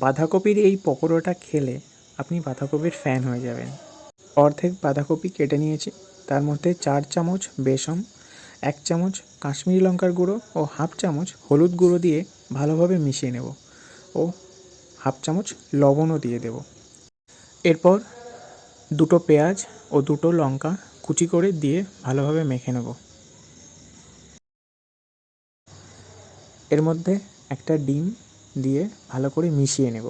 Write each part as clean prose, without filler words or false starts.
বাঁধাকপির এই পকোড়াটা খেলে আপনি বাঁধাকপির ফ্যান হয়ে যাবেন। অর্ধেক বাঁধাকপি কেটে নিয়েছি, তার মধ্যে 4 চামচ বেসন, 1 চামচ কাশ্মীরি লঙ্কার গুঁড়ো ও হাফ চামচ হলুদ গুঁড়ো দিয়ে ভালোভাবে মিশিয়ে নেব ও হাফ চামচ লবণও দিয়ে দেব। এরপর 2টো পেঁয়াজ ও 2টো লঙ্কা কুচি করে দিয়ে ভালোভাবে মেখে নেব। এর মধ্যে একটা ডিম দিয়ে ভালো করে মিশিয়ে নেব।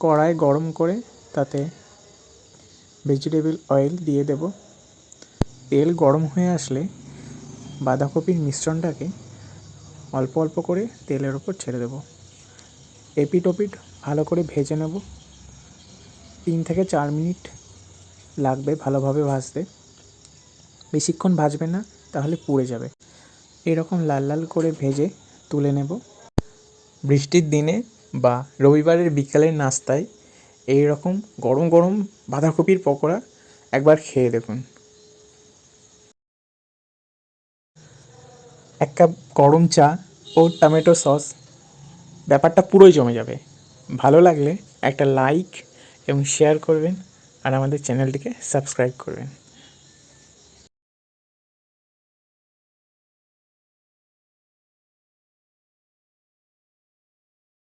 কড়াই গরম করে তাতে ভেজিটেবল অয়েল দিয়ে দেব। তেল গরম হয়ে আসলে বাঁধাকপির মিশ্রণটাকে অল্প অল্প করে তেলের ওপর ছেড়ে দেব। এপিট ওপিট ভালো করে ভেজে নেব। 3 থেকে 4 মিনিট লাগবে ভালোভাবে ভাজতে। বেশিক্ষণ ভাজবেন না, তাহলে পুড়ে যাবে। এরকম লাল লাল করে ভেজে তুলে নেব। বৃষ্টির দিনে বা রবিবারের বিকালের নাস্তায় এই রকম গরম গরম বাঁধাকপির পকোড়া একবার খেয়ে দেখুন। 1 কাপ গরম চা ও টমেটো সস, ব্যাপারটা পুরোই জমে যাবে। ভালো লাগলে একটা লাইক এবং শেয়ার করবেন আর আমাদের চ্যানেলটিকে সাবস্ক্রাইব করবেন।